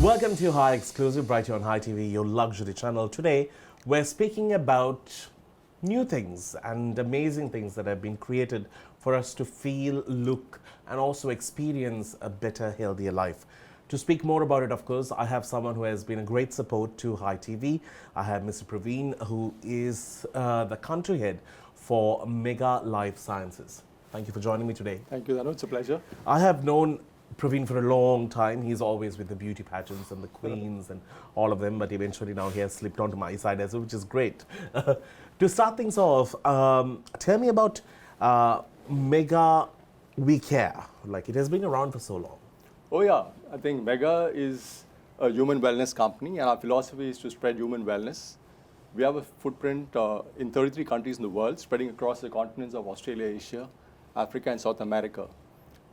Welcome to Hi Exclusive, right here on Hi TV, your luxury channel. Today, we're speaking about new things and amazing things that have been created for us to feel, look, and also experience a better, healthier life. To speak more about it, of course, I have someone who has been a great support to Hi TV. I have Mr. Praveen, who is the country head for Mega Lifesciences. Thank you for joining me today. Thank you, Danu. It's a pleasure. I have known Praveen for a long time. He's always with the beauty pageants and the queens and all of them, but eventually now he has slipped onto my side as well, which is great. To start things off, tell me about Mega We Care. Like, it has been around for so long. Oh yeah, I think Mega is a human wellness company, and our philosophy is to spread human wellness. We have a footprint in 33 countries in the world, spreading across the continents of Australia, Asia, Africa, and South America.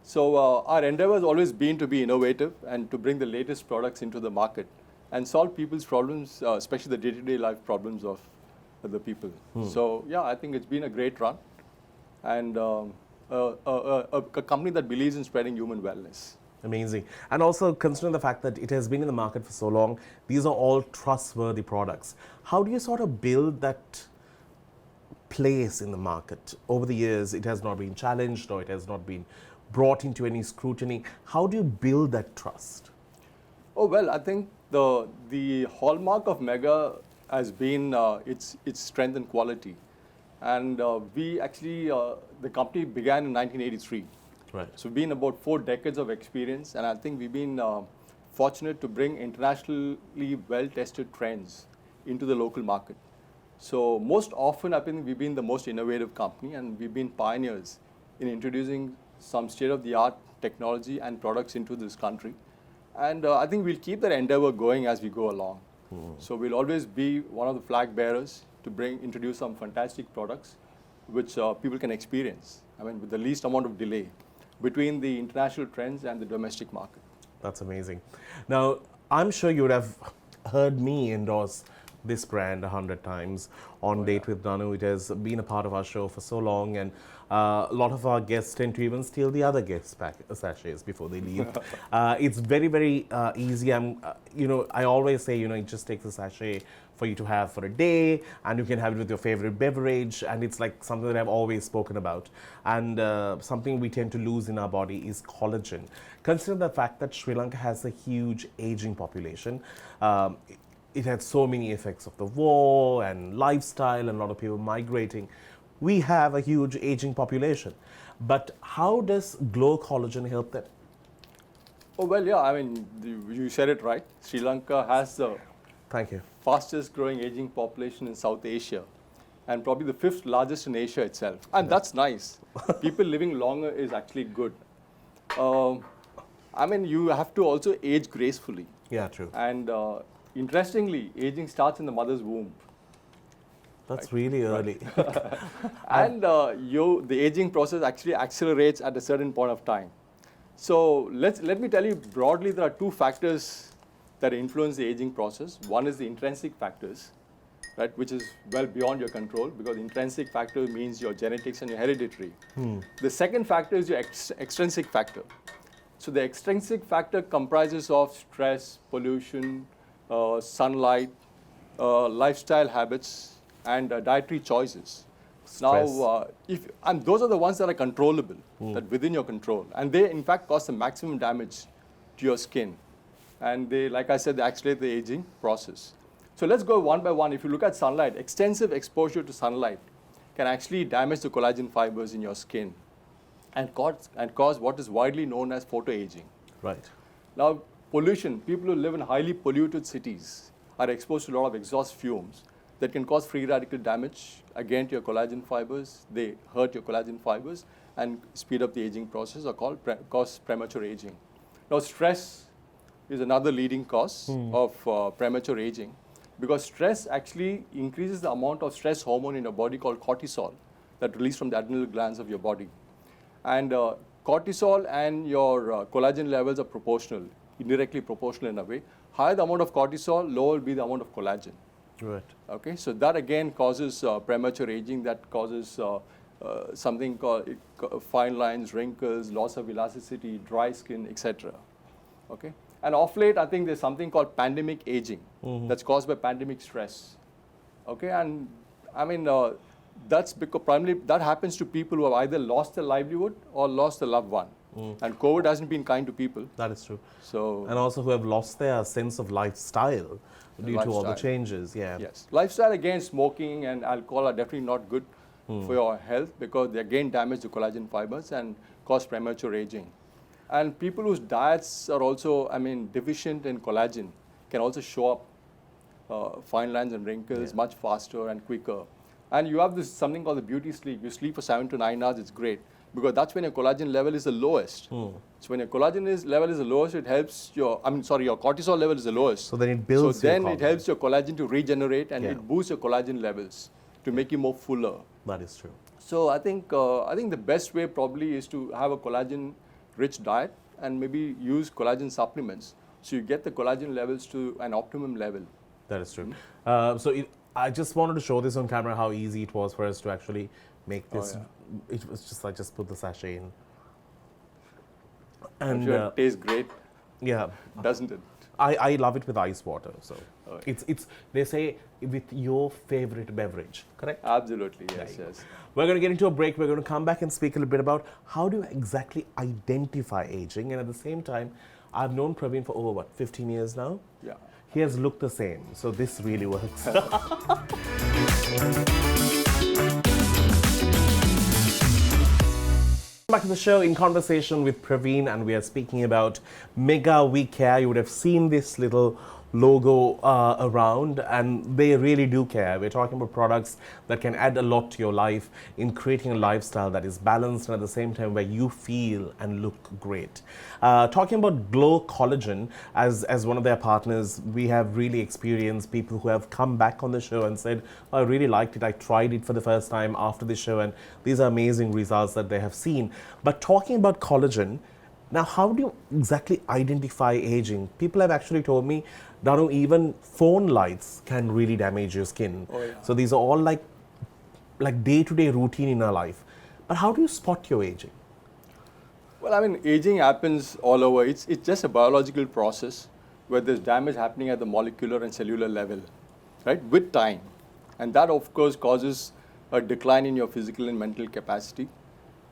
So our endeavor has always been to be innovative and to bring the latest products into the market and solve people's problems, especially the day-to-day life problems of the people. So yeah, I think it's been a great run, and a company that believes in spreading human wellness. Amazing. And also considering the fact that it has been in the market for so long, these are all trustworthy products. How do you sort of build that place in the market? Over the years, it has not been challenged or it has not been brought into any scrutiny. How do you build that trust? Oh, well, I think the hallmark of Mega has been its strength and quality. And we actually, the company began in 1983. Right. So we've been about 4 decades of experience, and I think we've been fortunate to bring internationally well-tested trends into the local market. So most often, I think we've been the most innovative company, and we've been pioneers in introducing some state-of-the-art technology and products into this country. And I think we'll keep that endeavor going as we go along. So we'll always be one of the flag bearers to introduce some fantastic products which people can experience, I mean, with the least amount of delay between the international trends and the domestic market. That's amazing. Now, I'm sure you would have heard me endorse this brand 100 times on Date with Danu. It has been a part of our show for so long, and a lot of our guests tend to even steal the other guests' sachets before they leave. It's very, very easy. I always say, it just takes a sachet for you to have for a day, and you can have it with your favorite beverage, and it's like something that I've always spoken about. And something we tend to lose in our body is collagen. Consider the fact that Sri Lanka has a huge aging population. It had so many effects of the war and lifestyle and a lot of people migrating. We have a huge aging population. But how does Glow Collagen help them? Oh, well, yeah, I mean, you said it right. Sri Lanka has the Thank you. fastest growing aging population in South Asia, and probably the 5th largest in Asia itself. And that's nice. People living longer is actually good. I mean, you have to also age gracefully. Yeah, true. And interestingly, aging starts in the mother's womb. That's really early. And the aging process actually accelerates at a certain point of time. So let me tell you broadly, there are 2 factors that influence the aging process. One is the intrinsic factors, right, which is well beyond your control, because intrinsic factor means your genetics and your hereditary. The second factor is your extrinsic factor. So the extrinsic factor comprises of stress, pollution, sunlight, lifestyle habits, and dietary choices. Stress. Now, and those are the ones that are controllable, that within your control, and they in fact cause the maximum damage to your skin. And they, like I said, they accelerate the aging process. So let's go one by one. If you look at sunlight, extensive exposure to sunlight can actually damage the collagen fibers in your skin and cause what is widely known as photoaging. Right. Now, pollution. People who live in highly polluted cities are exposed to a lot of exhaust fumes that can cause free radical damage, again, to your collagen fibers. They hurt your collagen fibers and speed up the aging process, or cause premature aging. Now, stress is another leading cause of premature aging, because stress actually increases the amount of stress hormone in your body called cortisol that released from the adrenal glands of your body. And cortisol and your collagen levels are proportional, indirectly proportional in a way. Higher the amount of cortisol, lower will be the amount of collagen. Right. Okay, so that again causes premature aging, that causes something called fine lines, wrinkles, loss of elasticity, dry skin, etc. Okay, And off late, I think there's something called pandemic aging that's caused by pandemic stress. Okay, and I mean, that's because primarily that happens to people who have either lost their livelihood or lost a loved one. And COVID hasn't been kind to people. That is true. So, And also who have lost their sense of lifestyle due to all the Lifestyle. changes. Yeah. yes, lifestyle again, smoking and alcohol are definitely not good for your health because they again damage the collagen fibers and cause premature aging. And people whose diets are also, I mean, deficient in collagen can also show up fine lines and wrinkles much faster and quicker. And you have this something called the beauty sleep. You sleep for 7 to 9 hours, it's great because that's when your collagen level is the lowest. So when your collagen level is the lowest, it helps your, your cortisol level is the lowest. So then it builds So your then it collagen. helps your collagen to regenerate and Yeah. it boosts your collagen levels to make you more fuller. That is true. So I think the best way probably is to have a collagen-rich diet and maybe use collagen supplements so you get the collagen levels to an optimum level. That is true. I just wanted to show this on camera how easy it was for us to actually make this. It was just, I just put the sachet in. I'm And sure it tastes great, yeah, doesn't it? I love it with ice water. So Oh, yeah. it's they say with your favorite beverage, correct? Absolutely, yes, yes. We're going to get into a break. We're going to come back and speak a little bit about how do you exactly identify aging. And at the same time, I've known Praveen for over, 15 years now? Yeah. He has looked the same. So this really works. Back to the show in conversation with Praveen, and we are speaking about Mega We Care. You would have seen this little logo around, and they really do care. We're talking about products that can add a lot to your life in creating a lifestyle that is balanced and at the same time where you feel and look great. Talking about Glow Collagen as one of their partners, we have really experienced people who have come back on the show and said, I really liked it. I tried it for the first time after the show, and these are amazing results that they have seen. But talking about collagen, now, how do you exactly identify aging? People have actually told me, Danu, even phone lights can really damage your skin. Oh, yeah. So these are all like day-to-day routine in our life. But how do you spot your aging? Well, I mean, aging happens all over. It's just a biological process where there's damage happening at the molecular and cellular level, right, with time. And that, of course, causes a decline in your physical and mental capacity.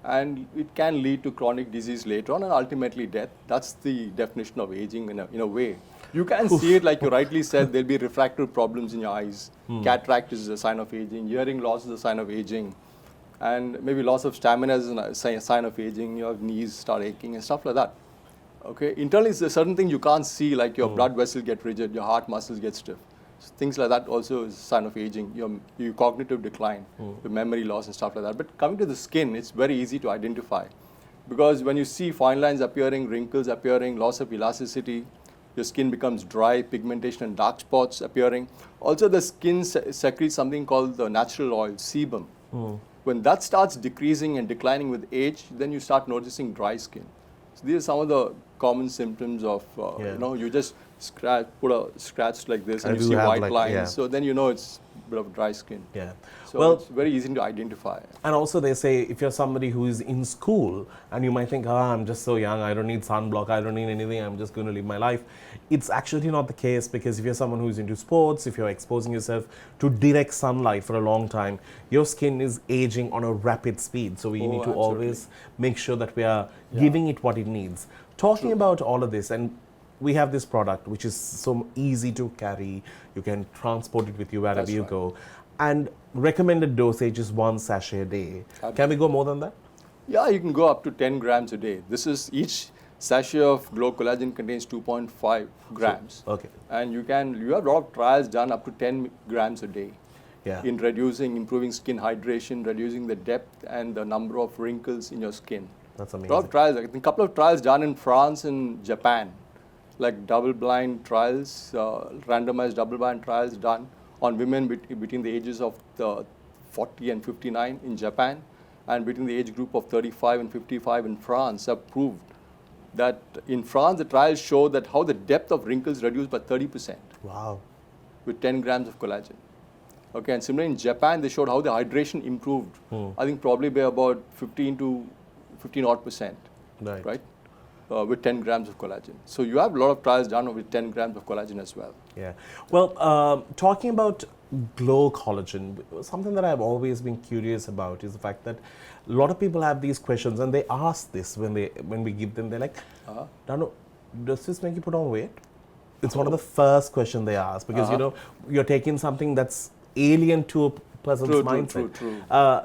And it can lead to chronic disease later on and ultimately death. That's the definition of aging in a way. You can see it, like you rightly said, there'll be refractive problems in your eyes. Cataract is a sign of aging. Hearing loss is a sign of aging. And maybe loss of stamina is a sign of aging. Your knees start aching and stuff like that. Okay. Internally, there's certain things you can't see, like your blood vessels get rigid, your heart muscles get stiff. So things like that also is a sign of aging, your cognitive decline, your memory loss and stuff like that. But coming to the skin, it's very easy to identify. Because when you see fine lines appearing, wrinkles appearing, loss of elasticity, your skin becomes dry, pigmentation and dark spots appearing. Also, the skin secretes something called the natural oil, sebum. When that starts decreasing and declining with age, then you start noticing dry skin. So these are some of the common symptoms of, you just put a scratch like this and you see white lines. So then you know it's a bit of dry skin. Yeah. So it's very easy to identify. And also they say if you're somebody who is in school and you might think, I'm just so young, I don't need sunblock, I don't need anything, I'm just going to live my life. It's actually not the case, because if you're someone who's into sports, if you're exposing yourself to direct sunlight for a long time, your skin is aging on a rapid speed. So we need to always make sure that we are giving it what it needs. Talking about all of this, and we have this product which is so easy to carry, you can transport it with you wherever you go. And recommended dosage is 1 sachet a day. Can we go more than that? Yeah, you can go up to 10 grams a day. This is each sachet of Glow Collagen contains 2.5 grams. Okay. And you have a lot of trials done up to 10 grams a day in improving skin hydration, reducing the depth and the number of wrinkles in your skin. That's amazing. A lot of trials, I think a couple of trials done in France and Japan, like double-blind trials, randomized double-blind trials done on women between the ages of 40 and 59 in Japan, and between the age group of 35 and 55 in France, have proved that in France, the trials show that how the depth of wrinkles reduced by 30%. Wow. With 10 grams of collagen. Okay, and similarly in Japan, they showed how the hydration improved. I think probably by about 15 odd percent. Right. Right? with 10 grams of collagen. So you have a lot of trials done with 10 grams of collagen as well. Yeah. Well, talking about glow collagen, something that I've always been curious about is the fact that a lot of people have these questions and they ask this when we give them. They're like, Danu, does this make you put on weight? It's one of the first questions they ask because you're taking something that's alien to a person's mindset. True.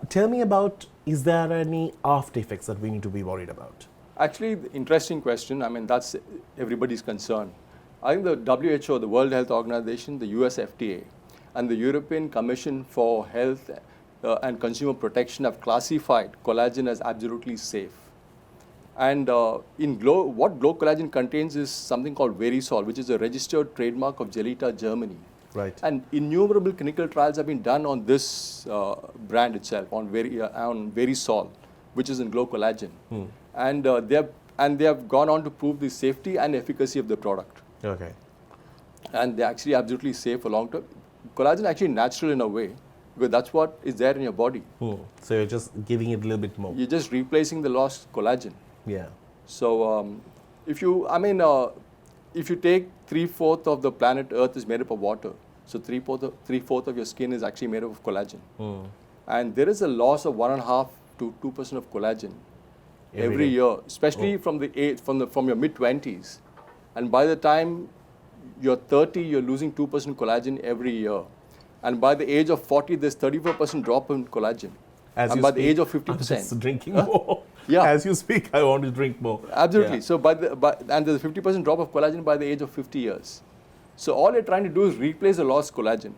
Tell me about, is there any after effects that we need to be worried about? Actually, the interesting question. I mean, that's everybody's concern. I think the WHO, the World Health Organization, the US FDA, and the European Commission for Health and Consumer Protection have classified collagen as absolutely safe. And what Glow Collagen contains is something called Verisol, which is a registered trademark of Gelita, Germany. Right. And innumerable clinical trials have been done on this brand itself, on Verisol, which is in Glow Collagen. And they have gone on to prove the safety and efficacy of the product. Okay. And they're actually absolutely safe for long term. Collagen is actually natural in a way, because that's what is there in your body. So you're just giving it a little bit more. You're just replacing the lost collagen. Yeah. So if you take 3/4 of the planet Earth is made up of water, so 3/4 of your skin is actually made up of collagen. And there is a loss of 1.5 to 2% of collagen every year, especially from your mid-20s. And by the time you're 30, you're losing 2% collagen every year. And by the age of 40, there's 34% drop in collagen. And by the age of 50%. I'm just drinking more. Yeah. As you speak, I want to drink more. Absolutely. Yeah. So and there's a 50% drop of collagen by the age of 50 years. So all you're trying to do is replace the lost collagen.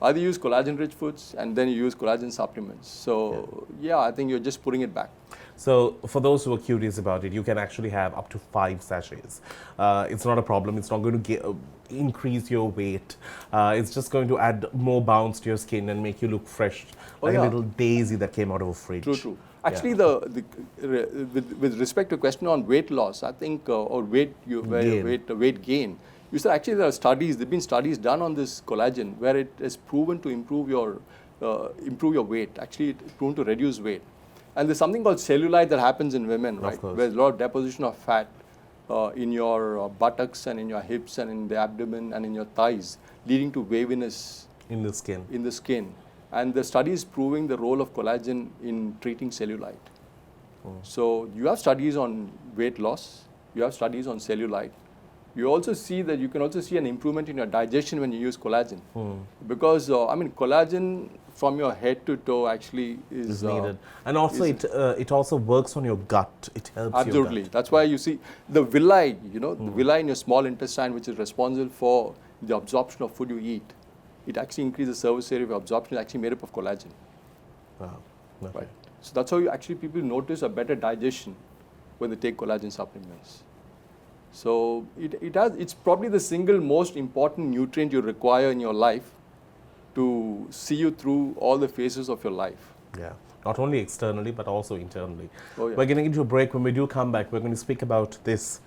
Either use collagen-rich foods and then you use collagen supplements. So I think you're just putting it back. So for those who are curious about it, you can actually have up to 5 sachets. It's not a problem. It's not going to increase your weight. It's just going to add more bounce to your skin and make you look fresh, like a little daisy that came out of a fridge. True. Actually, with respect to question on weight loss, I think, or weight gain, you said actually there have been studies done on this collagen where it is proven to improve your weight. Actually, it's proven to reduce weight. And there's something called cellulite that happens in women, right? Where there's a lot of deposition of fat in your buttocks and in your hips and in the abdomen and in your thighs, leading to waviness in the skin. And the study is proving the role of collagen in treating cellulite. So you have studies on weight loss, you have studies on cellulite. You also see that you can also see an improvement in your digestion when you use collagen. Because, collagen from your head to toe actually is needed. And also it also works on your gut. It helps absolutely. Your gut. That's why you see the villi, the villi in your small intestine, which is responsible for the absorption of food you eat. It actually increases the surface area of absorption. It's actually made up of collagen. Wow. Okay. Right. So that's how people notice a better digestion when they take collagen supplements. So it's probably the single most important nutrient you require in your life to see you through all the phases of your life. Yeah, not only externally but also internally. Oh, yeah. We're getting into a break. When we do come back, we're going to speak about this.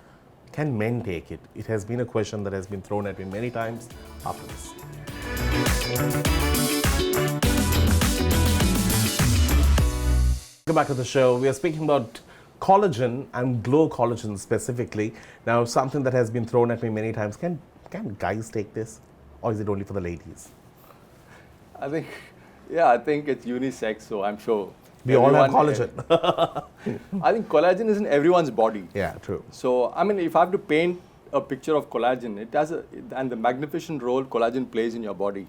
Can men take it? It has been a question that has been thrown at me many times after this. Welcome back to the show. We are speaking about collagen and Glow Collagen specifically. Now, something that has been thrown at me many times. Can guys take this, or is it only for the ladies? I think it's unisex, so I'm sure. We all have collagen. I think collagen is in everyone's body. Yeah, true. So, if I have to paint a picture of collagen, it has and the magnificent role collagen plays in your body.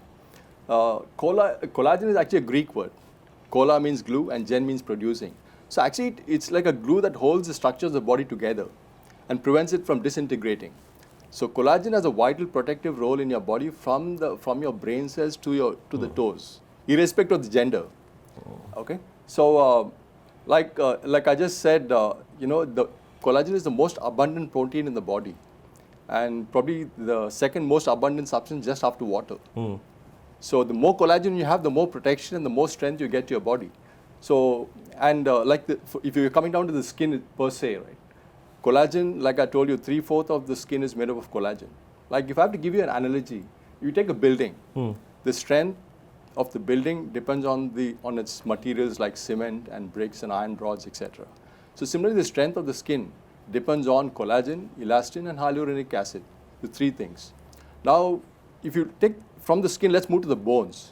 Collagen is actually a Greek word. Kola means glue and gen means producing. So actually, it's like a glue that holds the structures of the body together and prevents it from disintegrating. So collagen has a vital protective role in your body from your brain cells to the toes, irrespective of the gender. Okay. So like I just said, the collagen is the most abundant protein in the body, and probably the second most abundant substance just after water. So the more collagen you have, the more protection and the more strength you get to your body. So if you're coming down to the skin per se, right? Collagen, like I told you, 3/4 of the skin is made up of collagen. Like if I have to give you an analogy, you take a building. The strength of the building depends on its materials like cement and bricks and iron rods, etc. So similarly, the strength of the skin depends on collagen, elastin, and hyaluronic acid, the three things. Now, if you take from the skin, let's move to the bones.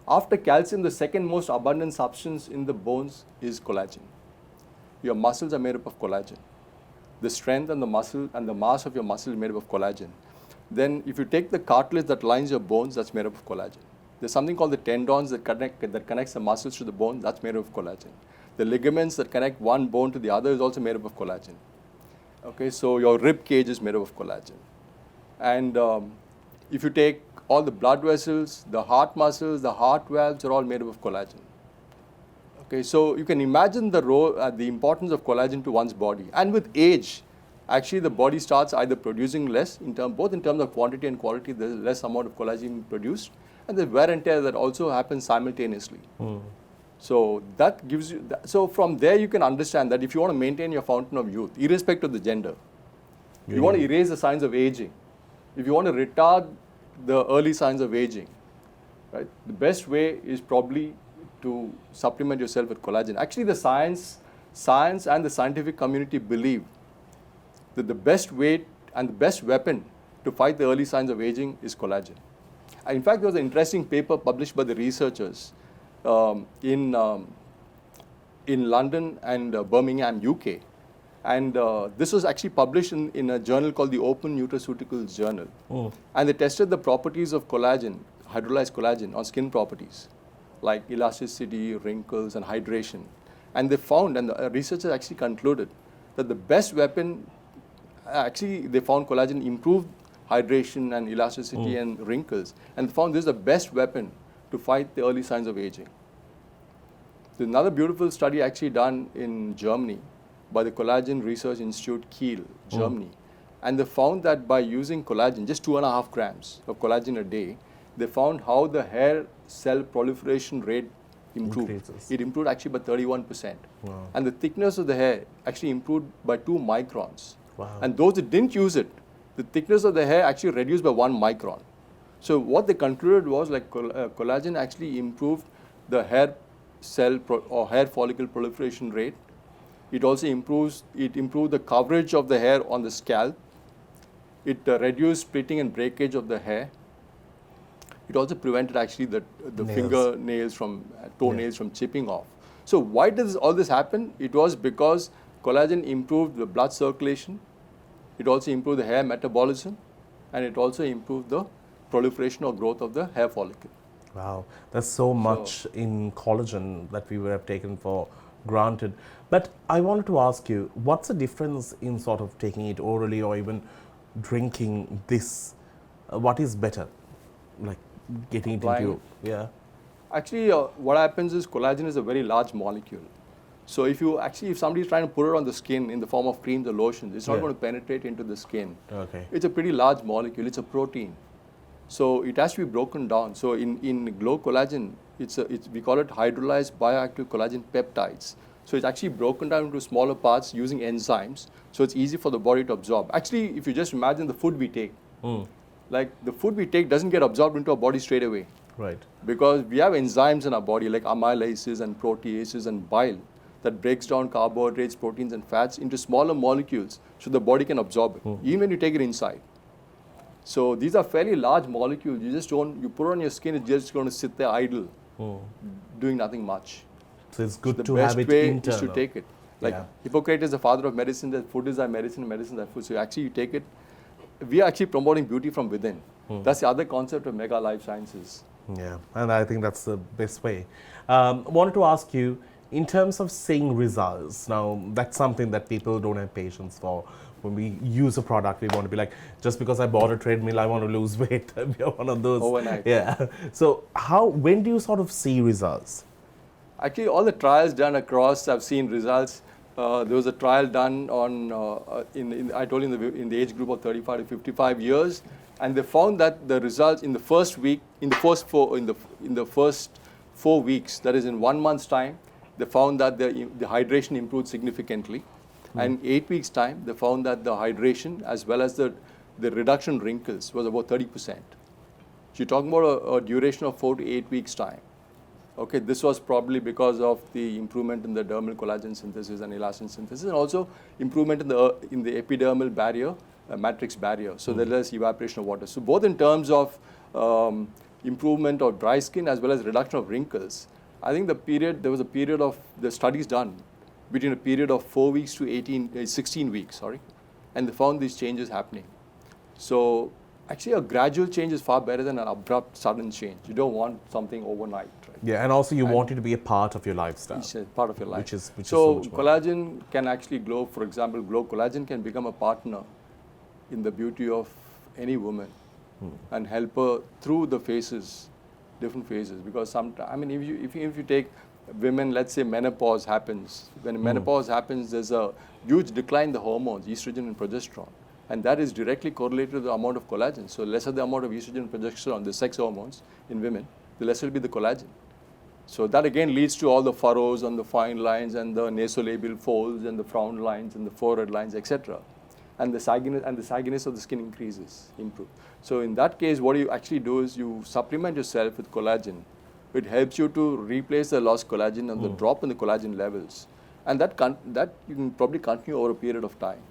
After calcium, the second most abundant substance in the bones is collagen. Your muscles are made up of collagen. The strength and the muscle and the mass of your muscle is made up of collagen. Then if you take the cartilage that lines your bones, that's made up of collagen. There's something called the tendons that connects the muscles to the bone, that's made up of collagen. The ligaments that connect one bone to the other is also made up of collagen. Okay, so your rib cage is made up of collagen. And if you take all the blood vessels, the heart muscles, the heart valves are all made up of collagen. Okay, so you can imagine the role, the importance of collagen to one's body. And with age, actually the body starts either producing less, both in terms of quantity and quality, there's less amount of collagen produced, and the wear and tear that also happens simultaneously. So that gives you, so from there you can understand that if you want to maintain your fountain of youth, irrespective of the gender, you want to erase the signs of aging. If you want to retard the early signs of aging, right, the best way is probably to supplement yourself with collagen. Actually, the science and the scientific community believe that the best way and the best weapon to fight the early signs of aging is collagen. And in fact, there was an interesting paper published by the researchers in London and Birmingham, UK. And this was actually published in a journal called the Open Nutraceuticals Journal. And they tested the properties of collagen, hydrolyzed collagen, on skin properties like elasticity, wrinkles, and hydration. And they found, and the researchers actually concluded, that the best weapon, actually they found collagen improved hydration and elasticity and wrinkles. And they found this is the best weapon to fight the early signs of aging. There's another beautiful study actually done in Germany by the Collagen Research Institute Kiel, Germany. And they found that by using collagen, just 2.5 grams of collagen a day, they found how the hair cell proliferation rate improved. Increases. It improved actually by 31%. Wow. And the thickness of the hair actually improved by 2 microns. Wow. And those that didn't use it, the thickness of the hair actually reduced by 1 micron. So what they concluded was like collagen actually improved the hair cell or hair follicle proliferation rate. It also improved the coverage of the hair on the scalp. It reduced splitting and breakage of the hair. It also prevented actually the fingernails from, toenails from chipping off. So why does all this happen? It was because collagen improved the blood circulation. It also improved the hair metabolism. And it also improved the proliferation or growth of the hair follicle. Wow, there's so much in collagen that we would have taken for granted. But I wanted to ask you, what's the difference in sort of taking it orally or even drinking this? What is better? Like getting it into, yeah. Actually, what happens is collagen is a very large molecule. So if somebody is trying to put it on the skin in the form of creams or lotions, it's not going to penetrate into the skin. Okay. It's a pretty large molecule. It's a protein. So it has to be broken down. So in Glow Collagen, we call it hydrolyzed bioactive collagen peptides. So it's actually broken down into smaller parts using enzymes. So it's easy for the body to absorb. Actually, if you just imagine the food we take, like the food we take doesn't get absorbed into our body straight away. Right. Because we have enzymes in our body like amylases and proteases and bile that breaks down carbohydrates, proteins, and fats into smaller molecules so the body can absorb it, even when you take it inside. So these are fairly large molecules. You put it on your skin, it's just going to sit there idle, doing nothing much. So it's good the to have it best way internal. is to take it. Like Hippocrates is the father of medicine, that food is our medicine, medicine is our food. So actually you take it. We are actually promoting beauty from within. That's the other concept of mega life sciences. Yeah, and I think that's the best way. Wanted to ask you, in terms of seeing results, now that's something that people don't have patience for. When we use a product, we want to be like, just because I bought a treadmill, I want to lose weight. We are one of those. Overnight. Yeah. So when do you sort of see results? Actually, all the trials done across, I've seen results. There was a trial done on, I told you in the age group of 35 to 55 years, and they found that the results in the first week, in the first 4 weeks, that is in 1 month's time, they found that the hydration improved significantly. And 8 weeks' time, they found that the hydration as well as the reduction in wrinkles was about 30%. So you're talking about a duration of 4 to 8 weeks' time. Okay, this was probably because of the improvement in the dermal collagen synthesis and elastin synthesis, and also improvement in the epidermal barrier, matrix barrier. So there is evaporation of water. So both in terms of improvement of dry skin as well as reduction of wrinkles. I think there was a period of the studies done between a period of 4 weeks to 16 weeks, sorry, and they found these changes happening. So actually a gradual change is far better than an abrupt sudden change. You don't want something overnight, right? Yeah, and also you want it to be a part of your lifestyle. It's a part of your life. Which is so so much more. collagen can actually glow, for example, glow collagen can become a partner in the beauty of any woman and help her through the phases, different phases. Because sometimes, I mean, if you take women, let's say menopause happens. When menopause happens, there's a huge decline in the hormones, estrogen and progesterone. And that is directly correlated to the amount of collagen. So lesser the amount of estrogen and progesterone, the sex hormones in women, the lesser will be the collagen. So that again leads to all the furrows and the fine lines and the nasolabial folds and the frown lines and the forehead lines, etc. And the sagginess of the skin improves. So in that case, what you actually do is you supplement yourself with collagen. It helps you to replace the lost collagen and the drop in the collagen levels. And that you can probably continue over a period of time.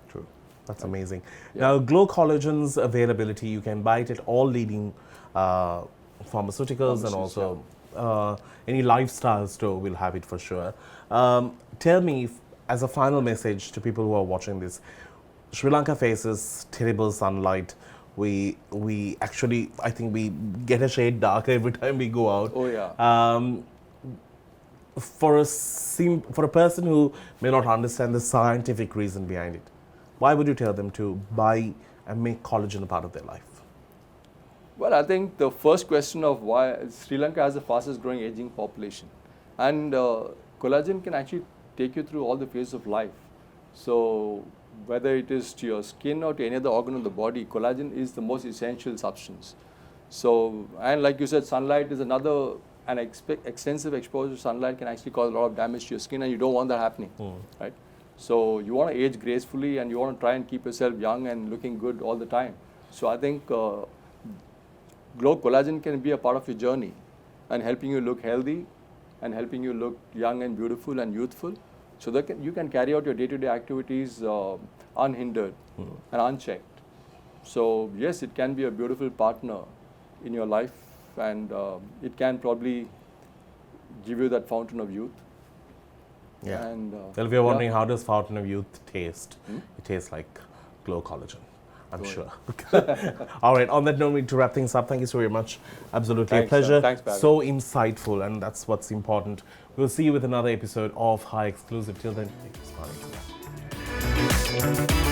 True. That's amazing. Now, Glow Collagen's availability, you can buy it at all leading pharmaceuticals and also any lifestyle store will have it for sure. Tell me, as a final message to people who are watching this, Sri Lanka faces terrible sunlight. We actually, I think we get a shade darker every time we go out. Oh yeah. For a person who may not understand the scientific reason behind it, why would you tell them to buy and make collagen a part of their life? Well, I think the first question of why Sri Lanka has the fastest growing aging population, and collagen can actually take you through all the phases of life. So whether it is to your skin or to any other organ of the body, collagen is the most essential substance. So, and like you said, sunlight is another, extensive exposure to sunlight can actually cause a lot of damage to your skin, and you don't want that happening, right? So you want to age gracefully and you want to try and keep yourself young and looking good all the time. So I think Glow Collagen can be a part of your journey and helping you look healthy and helping you look young and beautiful and youthful, so that you can carry out your day-to-day activities unhindered and unchecked. So yes, it can be a beautiful partner in your life, and it can probably give you that fountain of youth. Yeah. And, well, if you're wondering how does Fountain of Youth taste, it tastes like Glow Collagen, I'm sure. All right, on that note, we need to wrap things up. Thank you so very much. Absolutely Thanks, a pleasure. Thanks, Praveen. So insightful, and that's what's important. We'll see you with another episode of Hi Exclusive. Till then, thank you for smiling.